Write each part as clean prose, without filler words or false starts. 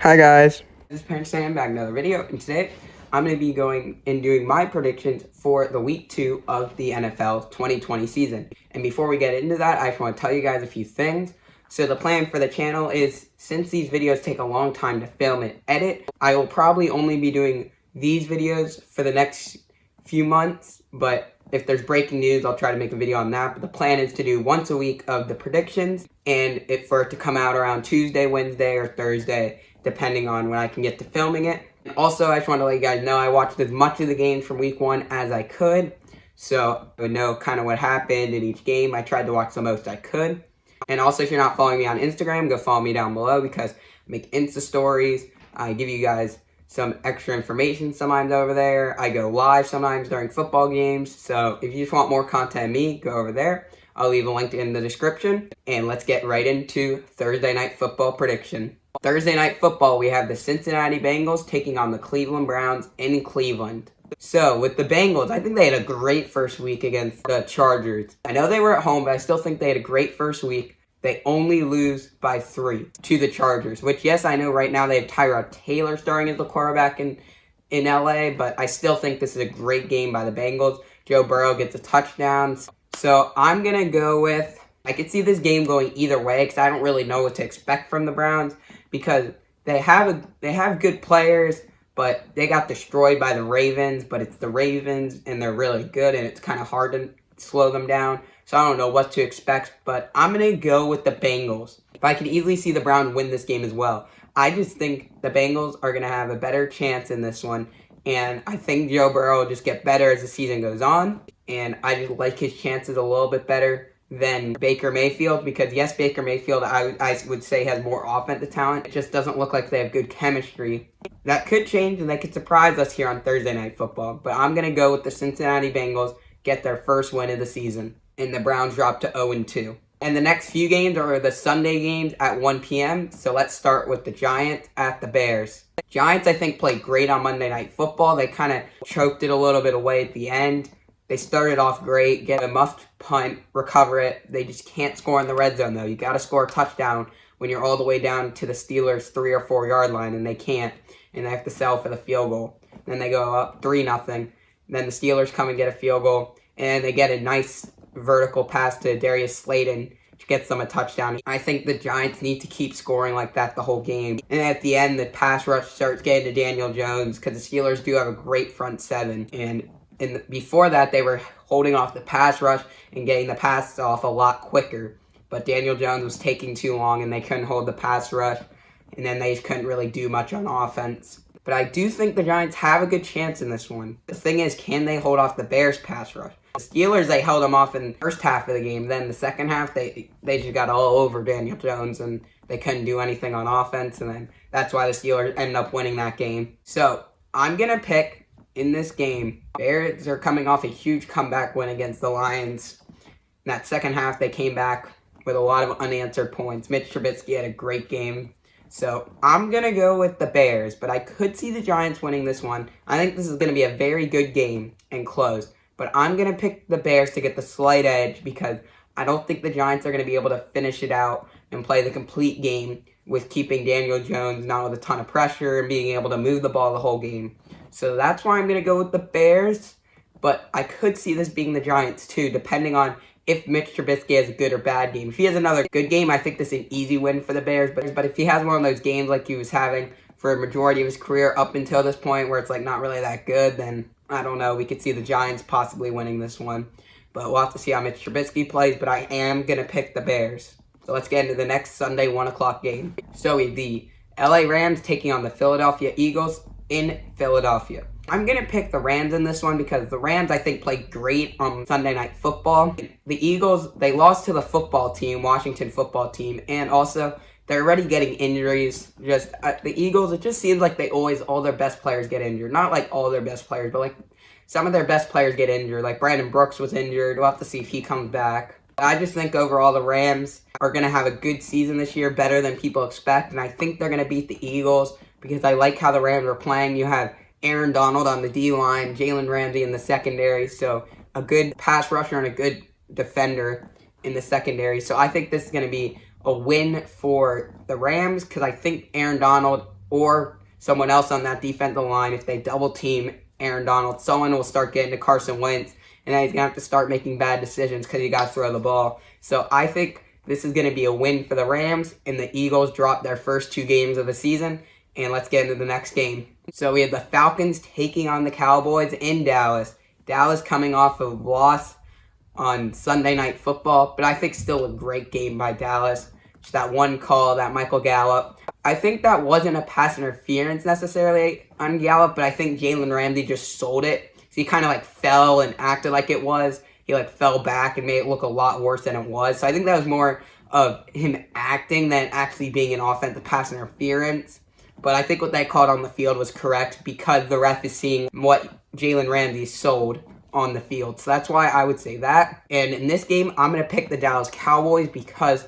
Hi guys. This is Parents Sam back with another video, and today I'm going to be going and doing my predictions for the week 2 of the NFL 2020 season. And before we get into that, I just want to tell you guys a few things. So the plan for the channel is, since these videos take a long time to film and edit, I will probably only be doing these videos for the next few months, but if there's breaking news, I'll try to make a video on that. But the plan is to do once a week of the predictions, and for it to come out around Tuesday, Wednesday, or Thursday, depending on when I can get to filming it. And also, I just want to let you guys know I watched as much of the games from week 1 as I could, so I would know kind of what happened in each game. I tried to watch the most I could. And also, if you're not following me on Instagram, go follow me down below, because I make Insta stories. I give you guys some extra information sometimes over there. I go live sometimes during football games. So if you just want more content of me, go over there. I'll leave a link in the description. And let's get right into Thursday Night Football prediction. Thursday Night Football, we have the Cincinnati Bengals taking on the Cleveland Browns in Cleveland. So, with the Bengals, I think they had a great first week against the Chargers. I know they were at home, but I still think they had a great first week. They only lose by 3 to the Chargers, which, yes, I know right now they have Tyrod Taylor starting as the quarterback in LA, but I still think this is a great game by the Bengals. Joe Burrow gets a touchdown. So, I'm going to go with, I could see this game going either way, because I don't really know what to expect from the Browns, because they have good players, but they got destroyed by the Ravens. But it's the Ravens, and they're really good, and it's kind of hard to slow them down. So I don't know what to expect, but I'm going to go with the Bengals. If I could easily see the Browns win this game as well. I just think the Bengals are going to have a better chance in this one, and I think Joe Burrow will just get better as the season goes on, and I just like his chances a little bit better than Baker Mayfield, because yes, Baker Mayfield I would say has more offensive talent. It just doesn't look like they have good chemistry. That could change, and they could surprise us here on Thursday Night Football, but I'm going to go with the Cincinnati Bengals get their first win of the season, and the Browns drop to 0-2. And the next few games are the Sunday games at 1 p.m., so let's start with the Giants at the Bears. Giants, I think, played great on Monday Night Football. They kind of choked it a little bit away at the end. They started off great, get a muffed punt, recover it. They just can't score in the red zone, though. You got to score a touchdown when you're all the way down to the Steelers' 3 or 4 yard line, and they can't, and they have to settle for the field goal. Then they go up 3-0. Then the Steelers come and get a field goal, and they get a nice vertical pass to Darius Slayton, which gets them a touchdown. I think the Giants need to keep scoring like that the whole game. And at the end, the pass rush starts getting to Daniel Jones, because the Steelers do have a great front seven, and before that, they were holding off the pass rush and getting the passes off a lot quicker. But Daniel Jones was taking too long, and they couldn't hold the pass rush. And then they just couldn't really do much on offense. But I do think the Giants have a good chance in this one. The thing is, can they hold off the Bears' pass rush? The Steelers, they held them off in the first half of the game. Then the second half, they just got all over Daniel Jones, and they couldn't do anything on offense. And then that's why the Steelers ended up winning that game. So I'm going to pick, in this game, Bears are coming off a huge comeback win against the Lions. In that second half, they came back with a lot of unanswered points. Mitch Trubisky had a great game. So I'm going to go with the Bears, but I could see the Giants winning this one. I think this is going to be a very good game and close. But I'm going to pick the Bears to get the slight edge, because I don't think the Giants are going to be able to finish it out and play the complete game with keeping Daniel Jones not with a ton of pressure and being able to move the ball the whole game. So that's why I'm going to go with the Bears, but I could see this being the Giants too, depending on if Mitch Trubisky has a good or bad game. If he has another good game, I think this is an easy win for the Bears, but if he has one of those games like he was having for a majority of his career up until this point, where it's like not really that good, then I don't know, we could see the Giants possibly winning this one. But we'll have to see how Mitch Trubisky plays, but I am going to pick the Bears. So let's get into the next Sunday 1 o'clock game. So we have the LA Rams taking on the Philadelphia Eagles in Philadelphia. I'm going to pick the Rams in this one, because the Rams, I think, played great on Sunday Night Football. The Eagles, they lost to the football team, Washington football team, and also they're already getting injuries. The Eagles, it just seems like all their best players get injured. Not like all their best players, but like some of their best players get injured. Like Brandon Brooks was injured. We'll have to see if he comes back. I just think overall the Rams are going to have a good season this year, better than people expect, and I think they're going to beat the Eagles, because I like how the Rams are playing. You have Aaron Donald on the D-line, Jalen Ramsey in the secondary, so a good pass rusher and a good defender in the secondary. So I think this is going to be a win for the Rams, because I think Aaron Donald or someone else on that defensive line, if they double team Aaron Donald, someone will start getting to Carson Wentz, and then he's going to have to start making bad decisions because he got to throw the ball. So I think this is going to be a win for the Rams, and the Eagles dropped their first 2 games of the season. And let's get into the next game. So we have the Falcons taking on the Cowboys in Dallas. Dallas coming off a loss on Sunday Night Football, but I think still a great game by Dallas. Just that one call, that Michael Gallup. I think that wasn't a pass interference necessarily on Gallup, but I think Jalen Ramsey just sold it. So he kind of fell and acted like it was. He fell back and made it look a lot worse than it was. So I think that was more of him acting than actually being an offensive pass interference. But I think what they called on the field was correct because the ref is seeing what Jalen Ramsey sold on the field. So that's why I would say that. And in this game, I'm going to pick the Dallas Cowboys because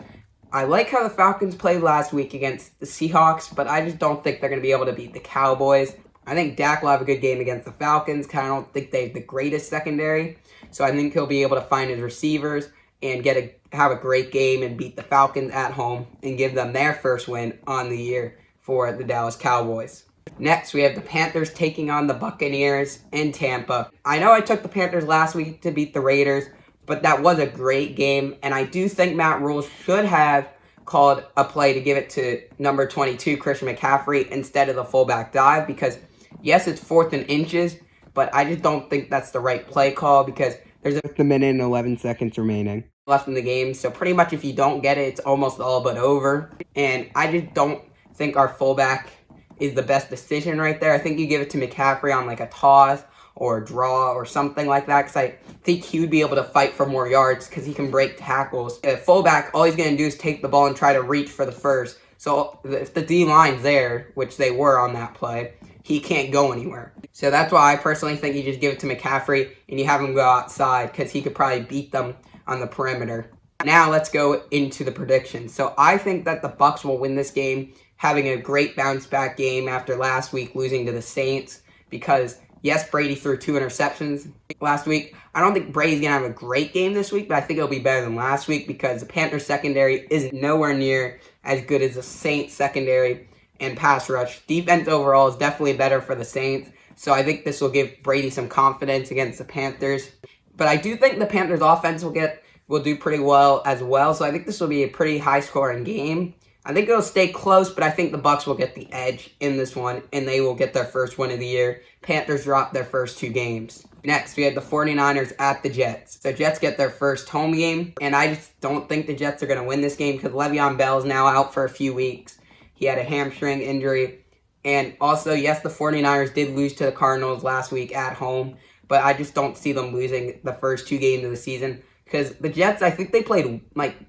I like how the Falcons played last week against the Seahawks, but I just don't think they're going to be able to beat the Cowboys. I think Dak will have a good game against the Falcons because I don't think they have the greatest secondary. So I think he'll be able to find his receivers and have a great game and beat the Falcons at home and give them their first win on the year for the Dallas Cowboys. Next, we have the Panthers taking on the Buccaneers in Tampa. I know I took the Panthers last week to beat the Raiders, but that was a great game, and I do think Matt Rule should have called a play to give it to number 22, Christian McCaffrey, instead of the fullback dive, because yes, it's 4th and inches, but I just don't think that's the right play call because there's a minute and 11 seconds remaining left in the game, so pretty much if you don't get it, it's almost all but over, and I just don't think our fullback is the best decision right there. I think you give it to McCaffrey on a toss or a draw or something like that because I think he would be able to fight for more yards because he can break tackles. A fullback, all he's going to do is take the ball and try to reach for the first. So if the D-line's there, which they were on that play, he can't go anywhere. So that's why I personally think you just give it to McCaffrey and you have him go outside because he could probably beat them on the perimeter. Now let's go into the predictions. So I think that the Bucs will win this game, having a great bounce-back game after last week losing to the Saints because, yes, Brady threw 2 interceptions last week. I don't think Brady's going to have a great game this week, but I think it'll be better than last week because the Panthers secondary is nowhere near as good as the Saints secondary and pass rush. Defense overall is definitely better for the Saints, so I think this will give Brady some confidence against the Panthers. But I do think the Panthers offense will do pretty well as well, so I think this will be a pretty high-scoring game. I think it'll stay close, but I think the Bucs will get the edge in this one, and they will get their first win of the year. Panthers dropped their first 2 games. Next, we have the 49ers at the Jets. So Jets get their first home game, and I just don't think the Jets are going to win this game because Le'Veon Bell is now out for a few weeks. He had a hamstring injury. And also, yes, the 49ers did lose to the Cardinals last week at home, but I just don't see them losing the first 2 games of the season because the Jets, I think they played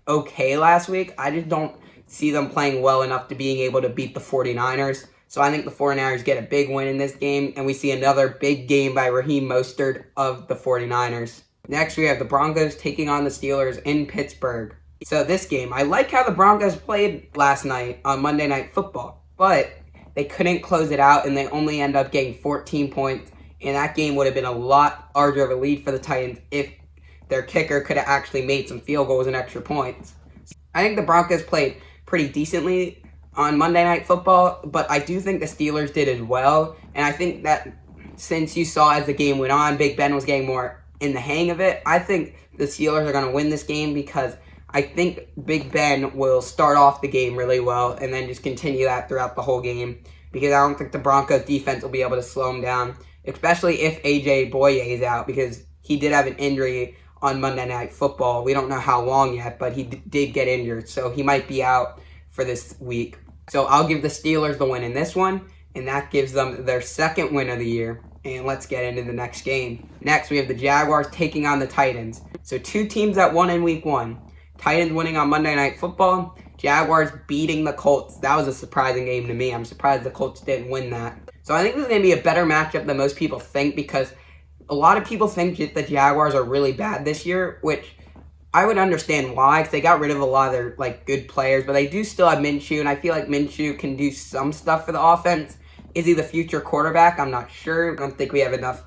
okay last week. I just don't see them playing well enough to being able to beat the 49ers. So I think the 49ers get a big win in this game, and we see another big game by Raheem Mostert of the 49ers. Next, we have the Broncos taking on the Steelers in Pittsburgh. So this game, I like how the Broncos played last night on Monday Night Football, but they couldn't close it out, and they only end up getting 14 points, and that game would have been a lot larger of a lead for the Titans if their kicker could have actually made some field goals and extra points. I think the Broncos played pretty decently on Monday Night Football, but I do think the Steelers did as well, and I think that since you saw as the game went on, Big Ben was getting more in the hang of it, I think the Steelers are going to win this game because I think Big Ben will start off the game really well and then just continue that throughout the whole game because I don't think the Broncos defense will be able to slow him down, especially if A.J. Boye is out because he did have an injury on Monday Night Football. We don't know how long yet, but he did get injured, so he might be out for this week. So I'll give the Steelers the win in this one, and that gives them their second win of the year. And let's get into the next game. Next, we have the Jaguars taking on the Titans. So 2 teams that won in week 1. Titans winning on Monday Night Football. Jaguars beating the Colts. That was a surprising game to me. I'm surprised the Colts didn't win that. So I think this is going to be a better matchup than most people think because a lot of people think the Jaguars are really bad this year, which I would understand why, because they got rid of a lot of their good players, but they do still have Minshew, and I feel like Minshew can do some stuff for the offense. Is he the future quarterback? I'm not sure. I don't think we have enough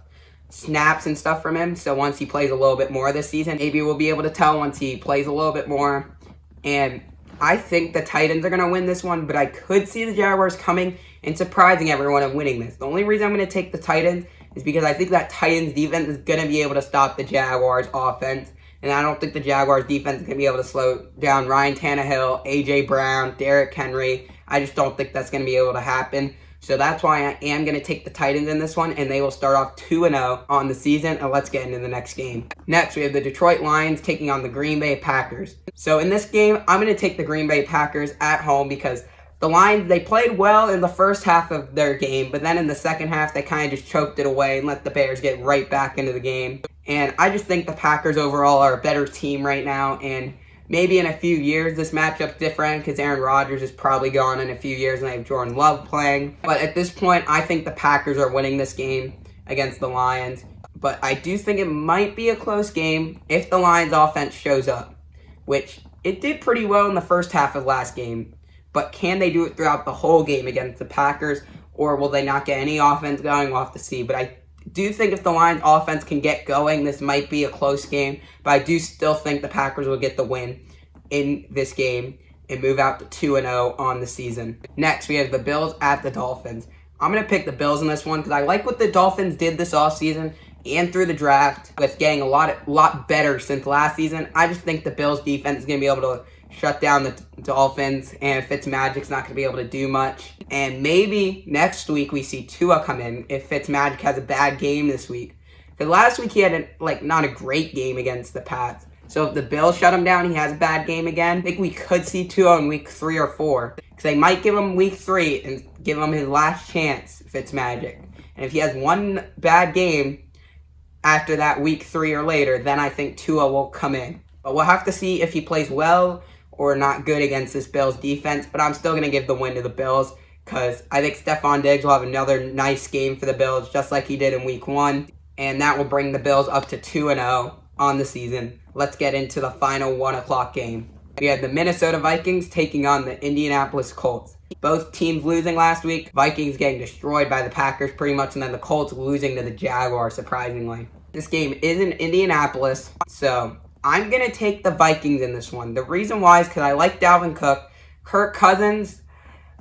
snaps and stuff from him, so once he plays a little bit more this season, maybe we'll be able to tell once he plays a little bit more. And I think the Titans are going to win this one, but I could see the Jaguars coming and surprising everyone and winning this. The only reason I'm going to take the Titans is because I think that Titans defense is going to be able to stop the Jaguars offense. And I don't think the Jaguars defense is going to be able to slow down Ryan Tannehill, A.J. Brown, Derrick Henry. I just don't think that's going to be able to happen. So that's why I am going to take the Titans in this one, and they will start off 2-0 on the season. And let's get into the next game. Next, we have the Detroit Lions taking on the Green Bay Packers. So in this game, I'm going to take the Green Bay Packers at home because the Lions, they played well in the first half of their game, but then in the second half, they kind of just choked it away and let the Bears get right back into the game. And I just think the Packers overall are a better team right now, and maybe in a few years, this matchup's different because Aaron Rodgers is probably gone in a few years and they have Jordan Love playing. But at this point, I think the Packers are winning this game against the Lions. But I do think it might be a close game if the Lions offense shows up, which it did pretty well in the first half of last game. But can they do it throughout the whole game against the Packers, or will they not get any offense going? We'll have to see. But I do think if the Lions offense can get going, this might be a close game. But I do still think the Packers will get the win in this game and move out to 2-0 on the season. Next, we have the Bills at the Dolphins. I'm going to pick the Bills in this one because I like what the Dolphins did this offseason and through the draft with getting a lot better since last season. I just think the Bills defense is going to be able to shut down the Dolphins, and Fitzmagic's not going to be able to do much. And maybe next week we see Tua come in if Fitzmagic has a bad game this week. Because last week he had not a great game against the Pats. So if the Bills shut him down, he has a bad game again. I think we could see Tua in week 3 or 4. Because they might give him week 3 and give him his last chance, Fitzmagic. And if he has one bad game after that week 3 or later, then I think Tua will come in. But we'll have to see if he plays well or not good against this Bills defense. But I'm still going to give the win to the Bills because I think Stephon Diggs will have another nice game for the Bills just like he did in week 1. And that will bring the Bills up to 2-0 on the season. Let's get into the final 1 o'clock game. We had the Minnesota Vikings taking on the Indianapolis Colts. Both teams losing last week. Vikings getting destroyed by the Packers pretty much, and then the Colts losing to the Jaguars, surprisingly. This game is in Indianapolis, so I'm going to take the Vikings in this one. The reason why is because I like Dalvin Cook. Kirk Cousins,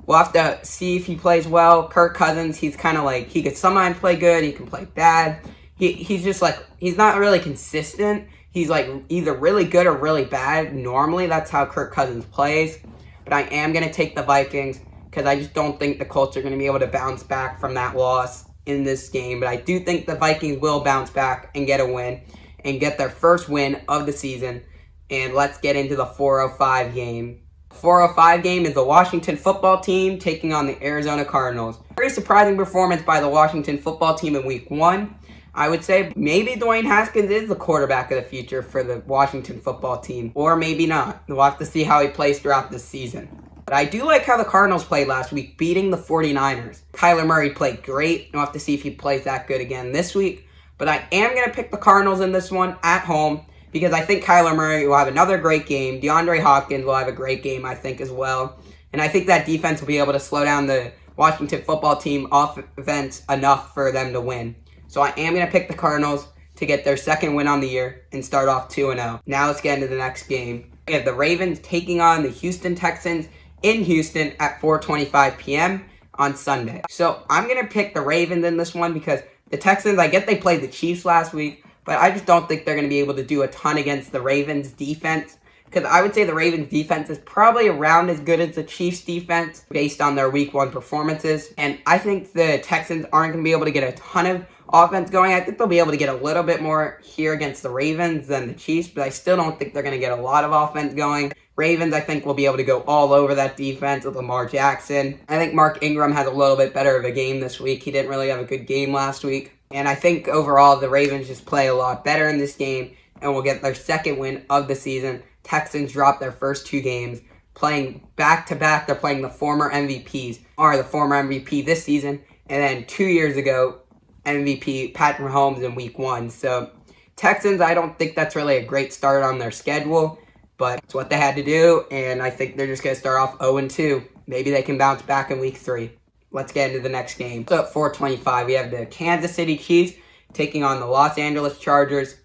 we'll have to see if he plays well. Kirk Cousins, he's kind of like, he could sometimes play good, he can play bad. He's just like, he's not really consistent. He's like either really good or really bad. Normally, that's how Kirk Cousins plays. But I am going to take the Vikings because I just don't think the Colts are going to be able to bounce back from that loss in this game. But I do think the Vikings will bounce back and get a win and get their first win of the season. And let's get into the 4:05 game. 4:05 game is the Washington football team taking on the Arizona Cardinals. Very surprising performance by the Washington football team in week 1. I would say maybe Dwayne Haskins is the quarterback of the future for the Washington football team, or maybe not. We'll have to see how he plays throughout the season. But I do like how the Cardinals played last week, beating the 49ers. Kyler Murray played great. We'll have to see if he plays that good again this week. But I am going to pick the Cardinals in this one at home because I think Kyler Murray will have another great game. DeAndre Hopkins will have a great game, I think, as well. And I think that defense will be able to slow down the Washington football team offense enough for them to win. So I am going to pick the Cardinals to get their second win on the year and start off 2-0. Now let's get into the next game. We have the Ravens taking on the Houston Texans in Houston at 4:25 p.m. on Sunday. So I'm going to pick the Ravens in this one because the Texans, I get they played the Chiefs last week, but I just don't think they're going to be able to do a ton against the Ravens defense. Because I would say the Ravens defense is probably around as good as the Chiefs defense based on their week 1 performances. And I think the Texans aren't going to be able to get a ton of offense going. I think they'll be able to get a little bit more here against the Ravens than the Chiefs, but I still don't think they're going to get a lot of offense going. Ravens, I think, will be able to go all over that defense with Lamar Jackson. I think Mark Ingram has a little bit better of a game this week. He didn't really have a good game last week. And I think overall the Ravens just play a lot better in this game and will get their second win of the season. Texans dropped their first 2 games. Playing back-to-back, they're playing the former MVPs, or the former MVP this season, and then 2 years ago, MVP Patrick Mahomes in week 1. So Texans, I don't think that's really a great start on their schedule, but it's what they had to do, and I think they're just going to start off 0-2. Maybe they can bounce back in week 3. Let's get into the next game. So at 4:25, we have the Kansas City Chiefs taking on the Los Angeles Chargers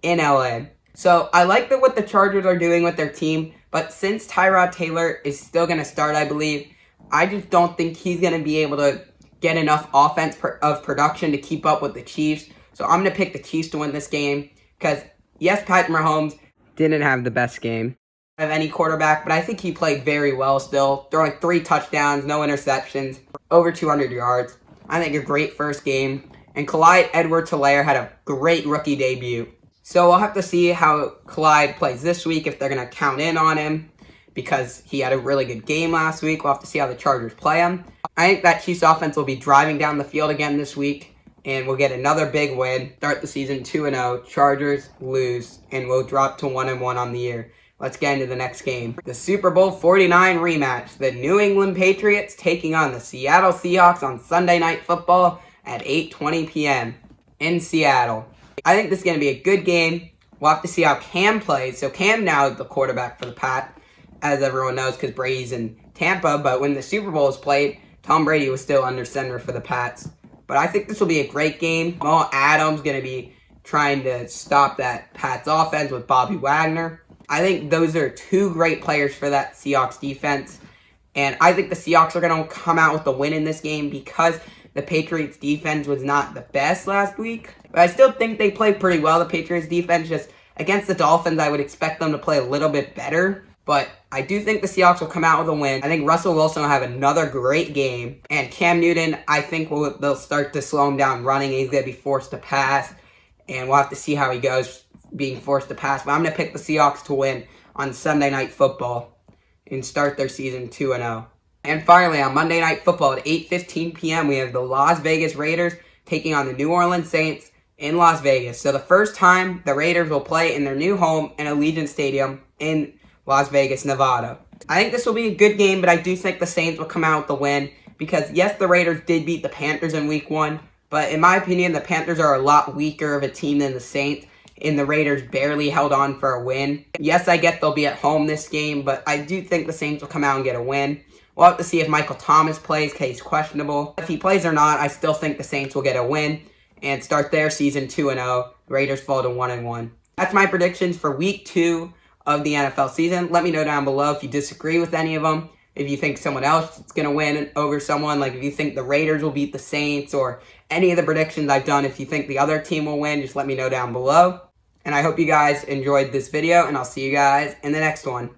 in LA. So I like what the Chargers are doing with their team, But since Tyrod Taylor is still going to start, I believe, I just don't think he's going to be able to get enough offense of production to keep up with the Chiefs. So I'm going to pick the Chiefs to win this game because, yes, Patrick Mahomes didn't have the best game of any quarterback, but I think he played very well still, throwing 3 touchdowns, no interceptions, over 200 yards. I think a great first game. And Clyde Edwards-Helaire had a great rookie debut. So we'll have to see how Clyde plays this week, if they're going to count in on him, because he had a really good game last week. We'll have to see how the Chargers play him. I think that Chiefs offense will be driving down the field again this week, and we'll get another big win. Start the season 2-0. Chargers lose, and we'll drop to 1-1 on the year. Let's get into the next game. The Super Bowl 49 rematch. The New England Patriots taking on the Seattle Seahawks on Sunday Night Football at 8:20 p.m. in Seattle. I think this is going to be a good game. We'll have to see how Cam plays. So Cam now is the quarterback for the Pats, as everyone knows, because Brady's in Tampa. But when the Super Bowl was played, Tom Brady was still under center for the Pats. But I think this will be a great game. Jamal Adams going to be trying to stop that Pats offense with Bobby Wagner. I think those are 2 great players for that Seahawks defense. And I think the Seahawks are going to come out with the win in this game because the Patriots defense was not the best last week. But I still think they played pretty well, the Patriots defense. Just against the Dolphins, I would expect them to play a little bit better. But I do think the Seahawks will come out with a win. I think Russell Wilson will have another great game. And Cam Newton, I think they'll start to slow him down running. He's going to be forced to pass. And we'll have to see how he goes being forced to pass. But I'm going to pick the Seahawks to win on Sunday Night Football and start their season 2-0. And finally, on Monday Night Football at 8:15 p.m., we have the Las Vegas Raiders taking on the New Orleans Saints in Las Vegas. So the first time the Raiders will play in their new home in Allegiant Stadium in Las Vegas, Nevada. I think this will be a good game, but I do think the Saints will come out with the win because, yes, the Raiders did beat the Panthers in Week 1, but in my opinion, the Panthers are a lot weaker of a team than the Saints, and the Raiders barely held on for a win. Yes, I get they'll be at home this game, but I do think the Saints will come out and get a win. We'll have to see if Michael Thomas plays because he's questionable. If he plays or not, I still think the Saints will get a win and start their season 2-0. Raiders fall to 1-1. That's my predictions for Week 2 of the NFL season. Let me know down below if you disagree with any of them. If you think someone else is going to win over someone, like if you think the Raiders will beat the Saints or any of the predictions I've done, if you think the other team will win, just let me know down below. And I hope you guys enjoyed this video, and I'll see you guys in the next one.